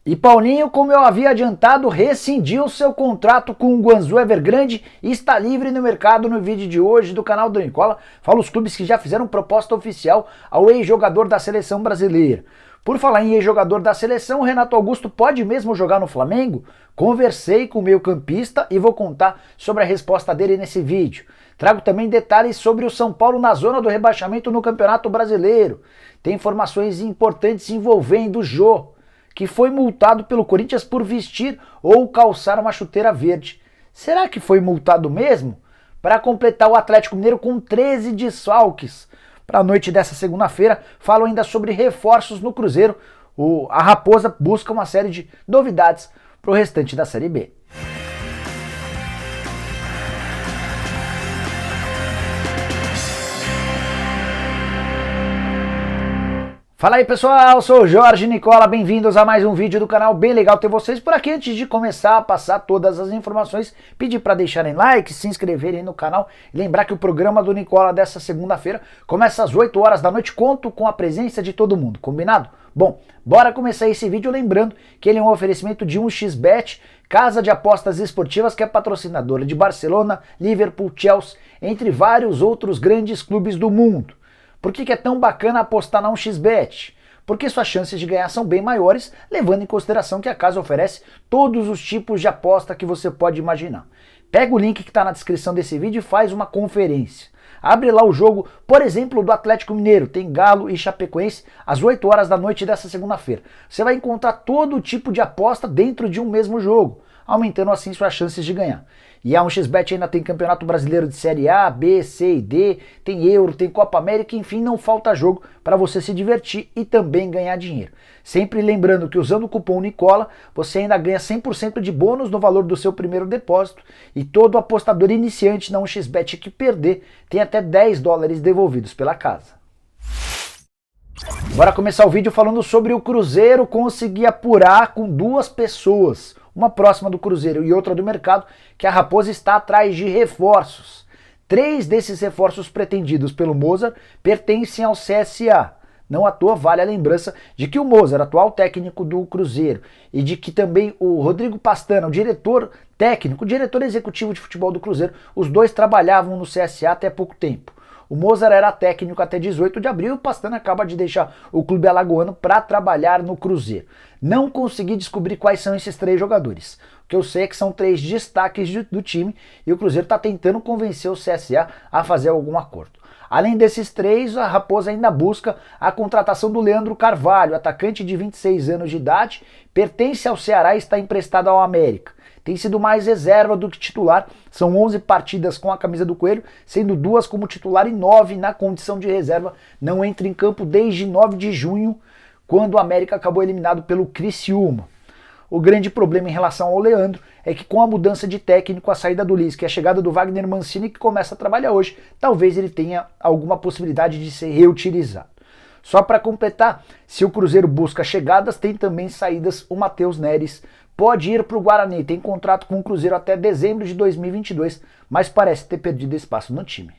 E Paulinho, como eu havia adiantado, rescindiu seu contrato com o Guangzhou Evergrande e está livre no mercado. No vídeo de hoje do canal do Nicola, falo os clubes que já fizeram proposta oficial ao ex-jogador da seleção brasileira. Por falar em ex-jogador da seleção, o Renato Augusto pode mesmo jogar no Flamengo? Conversei com o meio-campista e vou contar sobre a resposta dele nesse vídeo. Trago também detalhes sobre o São Paulo na zona do rebaixamento no Campeonato Brasileiro. Tem informações importantes envolvendo o Jô, que foi multado pelo Corinthians por vestir ou calçar uma chuteira verde. Será que foi multado mesmo? Para completar, o Atlético Mineiro com 13 desfalques. Para a noite dessa segunda-feira, falo ainda sobre reforços no Cruzeiro. A Raposa busca uma série de novidades para o restante da Série B. Fala aí pessoal, sou o Jorge Nicola, bem-vindos a mais um vídeo do canal, bem legal ter vocês por aqui. Antes de começar a passar todas as informações, pedir para deixarem like, se inscreverem no canal e lembrar que o programa do Nicola dessa segunda-feira começa às 8 horas da noite, conto com a presença de todo mundo, combinado? Bom, bora começar esse vídeo lembrando que ele é um oferecimento de 1xBet, casa de apostas esportivas que é patrocinadora de Barcelona, Liverpool, Chelsea, entre vários outros grandes clubes do mundo. Por que é tão bacana apostar na 1xBet? Porque suas chances de ganhar são bem maiores, levando em consideração que a casa oferece todos os tipos de aposta que você pode imaginar. Pega o link que está na descrição desse vídeo e faz uma conferência. Abre lá o jogo, por exemplo, do Atlético Mineiro, tem Galo e Chapecoense, às 8 horas da noite dessa segunda-feira. Você vai encontrar todo tipo de aposta dentro de um mesmo jogo, aumentando assim suas chances de ganhar. E a 1xBet ainda tem Campeonato Brasileiro de Série A, B, C e D, tem Euro, tem Copa América, enfim, não falta jogo para você se divertir e também ganhar dinheiro. Sempre lembrando que usando o cupom Nicola, você ainda ganha 100% de bônus no valor do seu primeiro depósito e todo apostador iniciante na 1xBet que perder tem até $10 devolvidos pela casa. Bora começar o vídeo falando sobre o Cruzeiro conseguir apurar com duas pessoas, uma próxima do Cruzeiro e outra do mercado, que a Raposa está atrás de reforços. 3 desses reforços pretendidos pelo Mozart pertencem ao CSA. Não à toa vale a lembrança de que o Mozart, atual técnico do Cruzeiro, e de que também o Rodrigo Pastana, o diretor técnico, o diretor executivo de futebol do Cruzeiro, os dois trabalhavam no CSA até pouco tempo. O Mozart era técnico até 18 de abril e o Pastana acaba de deixar o clube alagoano para trabalhar no Cruzeiro. Não consegui descobrir quais são esses 3 jogadores. O que eu sei é que são 3 destaques do time e o Cruzeiro está tentando convencer o CSA a fazer algum acordo. Além desses 3, a Raposa ainda busca a contratação do Leandro Carvalho, atacante de 26 anos de idade, pertence ao Ceará e está emprestado ao América. Tem sido mais reserva do que titular, são 11 partidas com a camisa do Coelho, sendo 2 como titular e 9 na condição de reserva. Não entra em campo desde 9 de junho, quando o América acabou eliminado pelo Criciúma. O grande problema em relação ao Leandro é que com a mudança de técnico, a saída do Lisca e a chegada do Wagner Mancini, que começa a trabalhar hoje, talvez ele tenha alguma possibilidade de ser reutilizado. Só para completar, se o Cruzeiro busca chegadas, tem também saídas. O Matheus Neres pode ir para o Guarani, tem contrato com o Cruzeiro até dezembro de 2022, mas parece ter perdido espaço no time.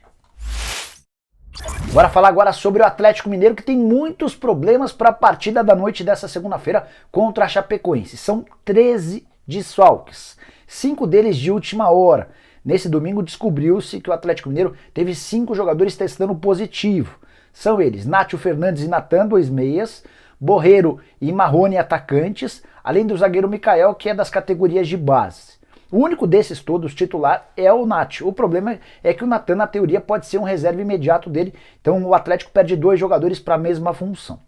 Bora falar agora sobre o Atlético Mineiro, que tem muitos problemas para a partida da noite dessa segunda-feira contra a Chapecoense. São 13 desfalques, 5 deles de última hora. Nesse domingo descobriu-se que o Atlético Mineiro teve 5 jogadores testando positivo. São eles Nátio Fernandes e Natan, 2 meias, Borreiro e Marrone, atacantes, além do zagueiro Mikael, que é das categorias de base. O único desses todos titular é o Nátio. O problema é que o Natan, na teoria, pode ser um reserva imediato dele, então o Atlético perde 2 jogadores para a mesma função.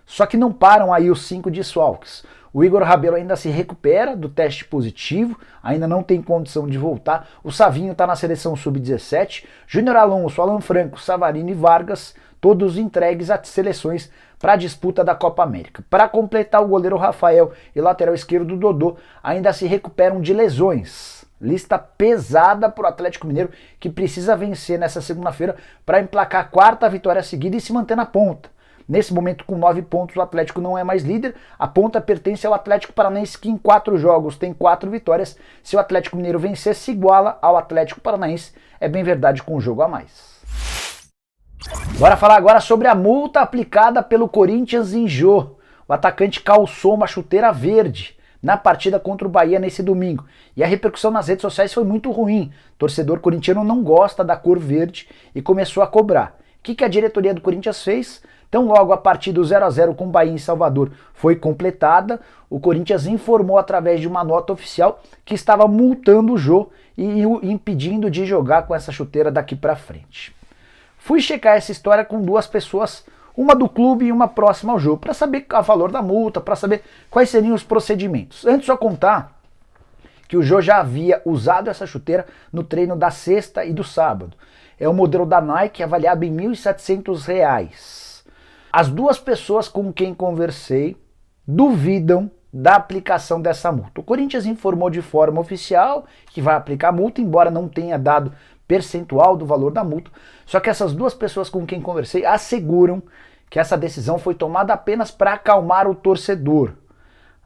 Só que não param aí os 5 desfalques. O Igor Rabelo ainda se recupera do teste positivo, ainda não tem condição de voltar. O Savinho está na seleção sub-17. Júnior Alonso, Alan Franco, Savarino e Vargas, todos entregues às seleções para a disputa da Copa América. Para completar, o goleiro Rafael e lateral esquerdo Dodô ainda se recuperam de lesões. Lista pesada para o Atlético Mineiro, que precisa vencer nessa segunda-feira para emplacar a 4ª vitória seguida e se manter na ponta. Nesse momento, com 9 pontos, o Atlético não é mais líder. A ponta pertence ao Atlético Paranaense, que em 4 jogos tem 4 vitórias. Se o Atlético Mineiro vencer, se iguala ao Atlético Paranaense. É bem verdade, com um jogo a mais. Bora falar agora sobre a multa aplicada pelo Corinthians em Jô. o atacante calçou uma chuteira verde na partida contra o Bahia nesse domingo. E a repercussão nas redes sociais foi muito ruim. O torcedor corintiano não gosta da cor verde e começou a cobrar. O que a diretoria do Corinthians fez? Então logo a partida do 0-0 com o Bahia em Salvador foi completada, o Corinthians informou através de uma nota oficial que estava multando o Jô e o impedindo de jogar com essa chuteira daqui para frente. Fui checar essa história com duas pessoas, uma do clube e uma próxima ao Jô, para saber o valor da multa, para saber quais seriam os procedimentos. Antes só contar que o Jô já havia usado essa chuteira no treino da sexta e do sábado. É o modelo da Nike avaliado em R$ 1.700. As duas pessoas com quem conversei duvidam da aplicação dessa multa. O Corinthians informou de forma oficial que vai aplicar a multa, embora não tenha dado percentual do valor da multa. Só que essas duas pessoas com quem conversei asseguram que essa decisão foi tomada apenas para acalmar o torcedor.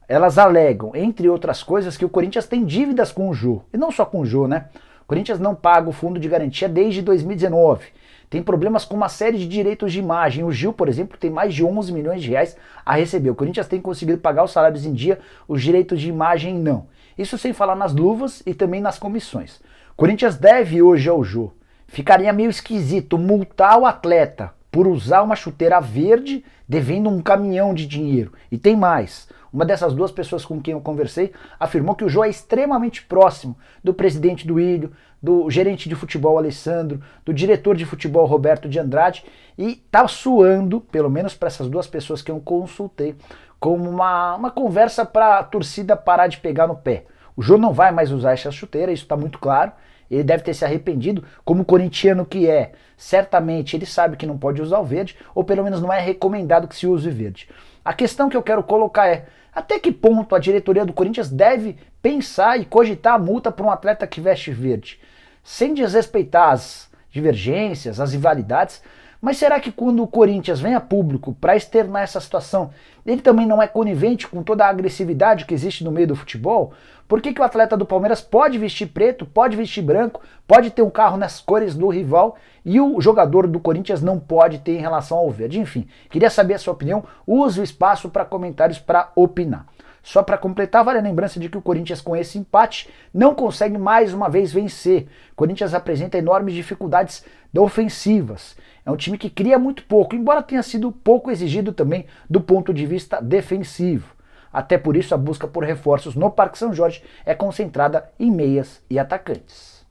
Elas alegam, entre outras coisas, que o Corinthians tem dívidas com o Jô. E não só com o Jô, né? O Corinthians não paga o fundo de garantia desde 2019. Tem problemas com uma série de direitos de imagem. O Gil, por exemplo, tem mais de 11 milhões de reais a receber. O Corinthians tem conseguido pagar os salários em dia, os direitos de imagem não. Isso sem falar nas luvas e também nas comissões. O Corinthians deve hoje ao Jô. Ficaria meio esquisito multar o atleta por usar uma chuteira verde devendo um caminhão de dinheiro. E tem mais. Uma dessas duas pessoas com quem eu conversei afirmou que o Jô é extremamente próximo do presidente do Ilho, do gerente de futebol Alessandro, do diretor de futebol Roberto de Andrade, e tá soando, pelo menos para essas duas pessoas que eu consultei, como uma conversa para a torcida parar de pegar no pé. O Jô não vai mais usar essa chuteira, isso está muito claro. Ele deve ter se arrependido, como corintiano que é. Certamente ele sabe que não pode usar o verde, ou pelo menos não é recomendado que se use verde. A questão que eu quero colocar é, até que ponto a diretoria do Corinthians deve pensar e cogitar a multa para um atleta que veste verde? Sem desrespeitar as divergências, as rivalidades, mas será que quando o Corinthians vem a público para externar essa situação, ele também não é conivente com toda a agressividade que existe no meio do futebol? Por que o atleta do Palmeiras pode vestir preto, pode vestir branco, pode ter um carro nas cores do rival e o jogador do Corinthians não pode ter em relação ao verde? Enfim, queria saber a sua opinião, use o espaço para comentários para opinar. Só para completar, vale a lembrança de que o Corinthians com esse empate não consegue mais uma vez vencer. O Corinthians apresenta enormes dificuldades ofensivas. É um time que cria muito pouco, embora tenha sido pouco exigido também do ponto de vista defensivo. Até por isso a busca por reforços no Parque São Jorge é concentrada em meias e atacantes.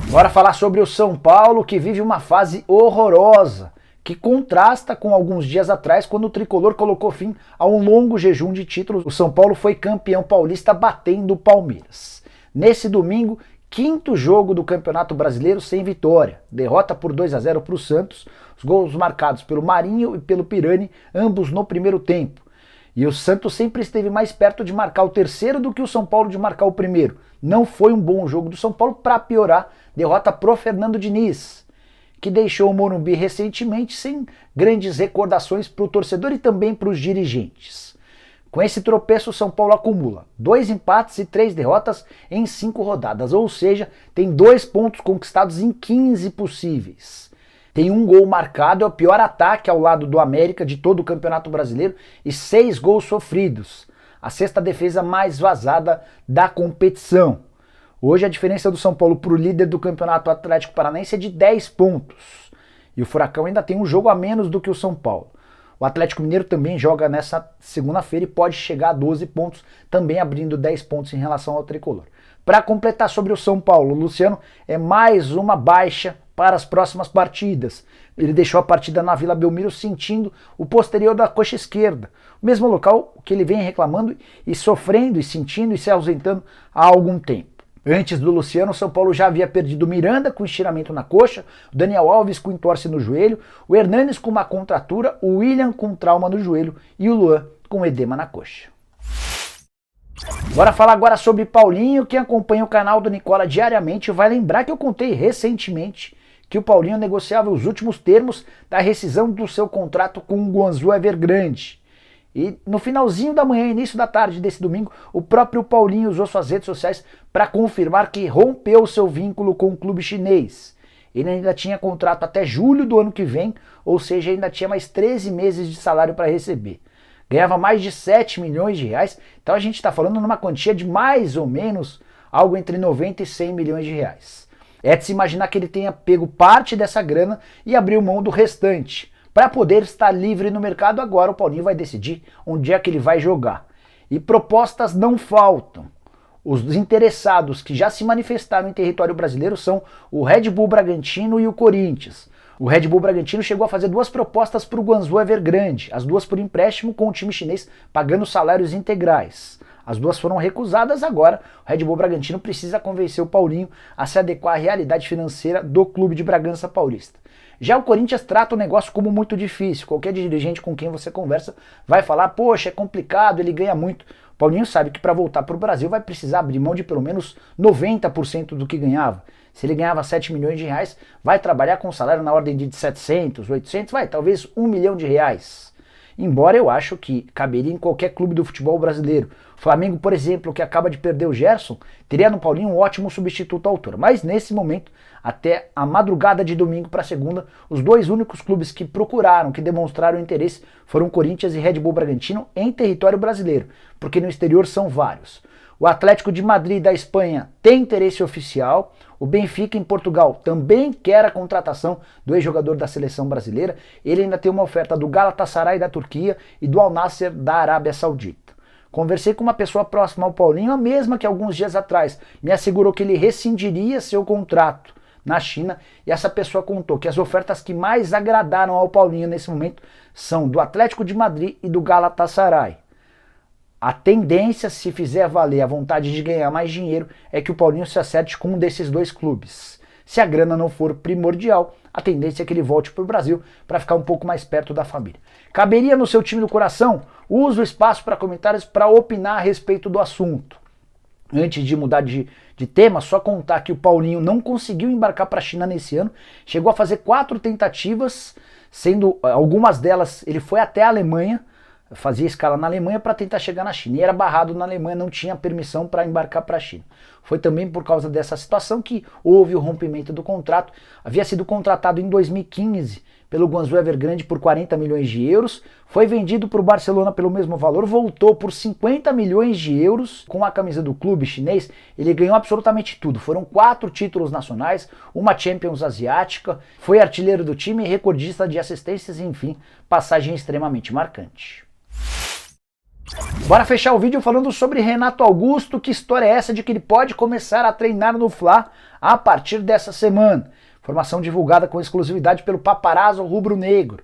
Bora falar sobre o São Paulo, que vive uma fase horrorosa, que contrasta com alguns dias atrás, quando o tricolor colocou fim a um longo jejum de títulos. O São Paulo foi campeão paulista batendo o Palmeiras. Nesse domingo, quinto jogo do Campeonato Brasileiro sem vitória. Derrota por 2-0 para o Santos, os gols marcados pelo Marinho e pelo Pirani, ambos no primeiro tempo. E o Santos sempre esteve mais perto de marcar o terceiro do que o São Paulo de marcar o primeiro. Não foi um bom jogo do São Paulo, para piorar, derrota pro Fernando Diniz, que deixou o Morumbi recentemente sem grandes recordações para o torcedor e também para os dirigentes. Com esse tropeço, o São Paulo acumula 2 empates e 3 derrotas em 5 rodadas, ou seja, tem 2 pontos conquistados em 15 possíveis. Tem 1 gol marcado, é o pior ataque ao lado do América de todo o Campeonato Brasileiro, e 6 gols sofridos, a 6ª defesa mais vazada da competição. Hoje a diferença do São Paulo para o líder do Campeonato Atlético Paranaense é de 10 pontos. E o Furacão ainda tem um jogo a menos do que o São Paulo. O Atlético Mineiro também joga nessa segunda-feira e pode chegar a 12 pontos, também abrindo 10 pontos em relação ao tricolor. Para completar sobre o São Paulo, o Luciano é mais uma baixa para as próximas partidas. Ele deixou a partida na Vila Belmiro sentindo o posterior da coxa esquerda, o mesmo local que ele vem reclamando e sofrendo e sentindo e se ausentando há algum tempo. Antes do Luciano, o São Paulo já havia perdido o Miranda com estiramento na coxa, o Daniel Alves com entorse no joelho, o Hernanes com uma contratura, o William com trauma no joelho e o Luan com edema na coxa. Bora falar agora sobre Paulinho. Quem acompanha o canal do Nicola diariamente vai lembrar que eu contei recentemente que o Paulinho negociava os últimos termos da rescisão do seu contrato com o Guangzhou Evergrande. E no finalzinho da manhã, início da tarde desse domingo, o próprio Paulinho usou suas redes sociais para confirmar que rompeu seu vínculo com o clube chinês. Ele ainda tinha contrato até julho do ano que vem, ou seja, ainda tinha mais 13 meses de salário para receber. ganhava mais de 7 milhões de reais, então a gente está falando numa quantia de mais ou menos algo entre 90 e 100 milhões de reais. É de se imaginar que ele tenha pego parte dessa grana e abriu mão do restante. Para poder estar livre no mercado, agora o Paulinho vai decidir onde é que ele vai jogar. E propostas não faltam. Os interessados que já se manifestaram em território brasileiro são o Red Bull Bragantino e o Corinthians. O Red Bull Bragantino chegou a fazer 2 propostas para o Guangzhou Evergrande, as 2 por empréstimo, com o time chinês pagando salários integrais. As 2 foram recusadas, agora o Red Bull Bragantino precisa convencer o Paulinho a se adequar à realidade financeira do clube de Bragança Paulista. Já o Corinthians trata o negócio como muito difícil. Qualquer dirigente com quem você conversa vai falar, poxa, é complicado, ele ganha muito. O Paulinho sabe que para voltar para o Brasil vai precisar abrir mão de pelo menos 90% do que ganhava. Se ele ganhava 7 milhões de reais, vai trabalhar com um salário na ordem de 700, 800, talvez 1 milhão de reais. Embora eu acho que caberia em qualquer clube do futebol brasileiro. O Flamengo, por exemplo, que acaba de perder o Gerson, teria no Paulinho um ótimo substituto à altura. Mas nesse momento, até a madrugada de domingo para segunda, os 2 únicos clubes que procuraram, que demonstraram interesse, foram Corinthians e Red Bull Bragantino em território brasileiro, porque no exterior são vários. O Atlético de Madrid da Espanha tem interesse oficial, o Benfica em Portugal também quer a contratação do ex-jogador da seleção brasileira, ele ainda tem uma oferta do Galatasaray da Turquia e do Al Nassr da Arábia Saudita. Conversei com uma pessoa próxima ao Paulinho, a mesma que alguns dias atrás me assegurou que ele rescindiria seu contrato na China, e essa pessoa contou que as ofertas que mais agradaram ao Paulinho nesse momento são do Atlético de Madrid e do Galatasaray. A tendência, se fizer valer a vontade de ganhar mais dinheiro, é que o Paulinho se acerte com um desses 2 clubes. Se a grana não for primordial, a tendência é que ele volte para o Brasil para ficar um pouco mais perto da família. Caberia no seu time do coração? Use o espaço para comentários para opinar a respeito do assunto. Antes de mudar de tema, só contar que o Paulinho não conseguiu embarcar para a China nesse ano, chegou a fazer 4 tentativas, sendo algumas delas ele foi até a Alemanha, fazia escala na Alemanha para tentar chegar na China, e era barrado na Alemanha, não tinha permissão para embarcar para a China. Foi também por causa dessa situação que houve o rompimento do contrato. Havia sido contratado em 2015 pelo Guangzhou Evergrande por 40 milhões de euros, foi vendido para o Barcelona pelo mesmo valor, voltou por 50 milhões de euros com a camisa do clube chinês. Ele ganhou absolutamente tudo, foram 4 títulos nacionais, uma Champions asiática, foi artilheiro do time, recordista de assistências e enfim, passagem extremamente marcante. Bora fechar o vídeo falando sobre Renato Augusto. Que história é essa de que ele pode começar a treinar no Fla a partir dessa semana? Informação divulgada com exclusividade pelo Paparazzo rubro-negro.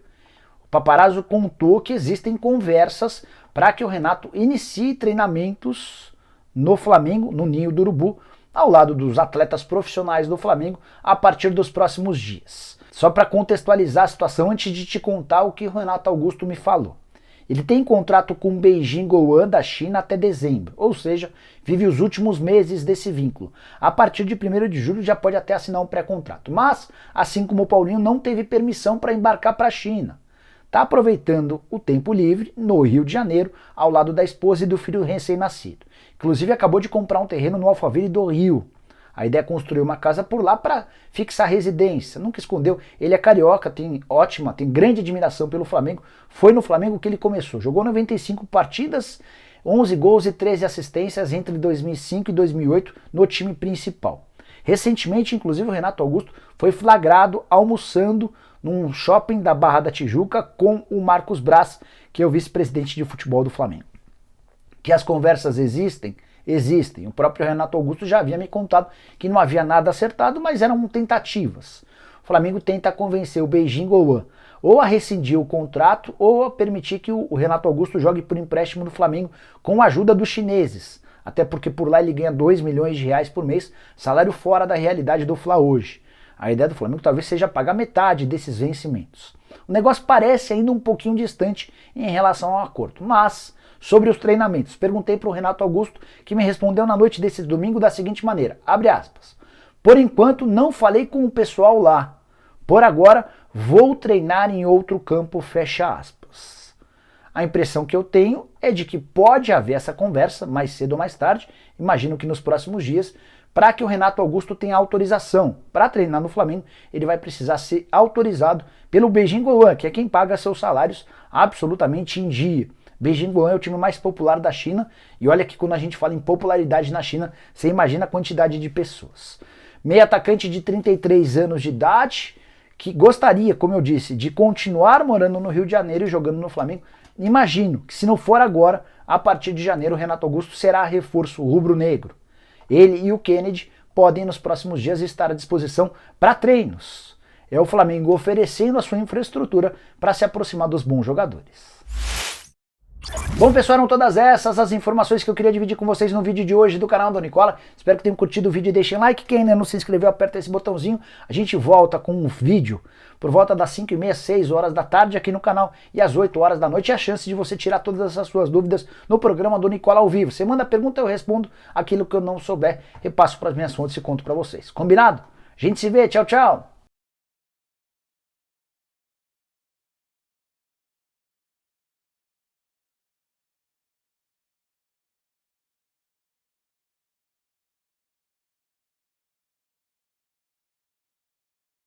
O Paparazzo contou que existem conversas para que o Renato inicie treinamentos no Flamengo, no Ninho do Urubu, ao lado dos atletas profissionais do Flamengo, a partir dos próximos dias. Só para contextualizar a situação, antes de te contar o que o Renato Augusto me falou. Ele tem contrato com o Beijing Guoan da China até dezembro, ou seja, vive os últimos meses desse vínculo. A partir de 1º de julho já pode até assinar um pré-contrato, mas, assim como o Paulinho, não teve permissão para embarcar para a China. Está aproveitando o tempo livre no Rio de Janeiro, ao lado da esposa e do filho recém-nascido. Inclusive acabou de comprar um terreno no Alphaville do Rio. A ideia é construir uma casa por lá para fixar residência. Nunca escondeu. Ele é carioca, tem grande admiração pelo Flamengo. Foi no Flamengo que ele começou. Jogou 95 partidas, 11 gols e 13 assistências entre 2005 e 2008 no time principal. Recentemente, inclusive, o Renato Augusto foi flagrado almoçando num shopping da Barra da Tijuca com o Marcos Braz, que é o vice-presidente de futebol do Flamengo. Que as conversas existem? Existem. O próprio Renato Augusto já havia me contado que não havia nada acertado, mas eram tentativas. O Flamengo tenta convencer o Beijing Guoan ou a rescindir o contrato ou a permitir que o Renato Augusto jogue por empréstimo no Flamengo com a ajuda dos chineses. Até porque por lá ele ganha 2 milhões de reais por mês, salário fora da realidade do Fla hoje. A ideia do Flamengo talvez seja pagar metade desses vencimentos. O negócio parece ainda um pouquinho distante em relação ao acordo, mas sobre os treinamentos, perguntei para o Renato Augusto, que me respondeu na noite desse domingo da seguinte maneira, abre aspas, por enquanto não falei com o pessoal lá, por agora vou treinar em outro campo, fecha aspas. A impressão que eu tenho é de que pode haver essa conversa mais cedo ou mais tarde, imagino que nos próximos dias, para que o Renato Augusto tenha autorização para treinar no Flamengo, ele vai precisar ser autorizado pelo Beijing Guoan, que é quem paga seus salários absolutamente em dia. Beijing Guoan é o time mais popular da China, e olha que quando a gente fala em popularidade na China, você imagina a quantidade de pessoas. Meio atacante de 33 anos de idade, que gostaria, como eu disse, de continuar morando no Rio de Janeiro e jogando no Flamengo. Imagino que se não for agora, a partir de janeiro, o Renato Augusto será reforço rubro-negro. Ele e o Kennedy podem nos próximos dias estar à disposição para treinos. É o Flamengo oferecendo a sua infraestrutura para se aproximar dos bons jogadores. Bom, pessoal, eram todas essas as informações que eu queria dividir com vocês no vídeo de hoje do canal do Nicola. Espero que tenham curtido o vídeo e deixem like. Quem ainda não se inscreveu, aperta esse botãozinho. A gente volta com um vídeo por volta das 5h30, 6 horas da tarde aqui no canal e às 8 horas da noite. E a chance de você tirar todas as suas dúvidas no programa do Nicola ao vivo. Você manda a pergunta, eu respondo. Aquilo que eu não souber, repasso para as minhas fontes e conto para vocês. Combinado? A gente se vê. Tchau, tchau.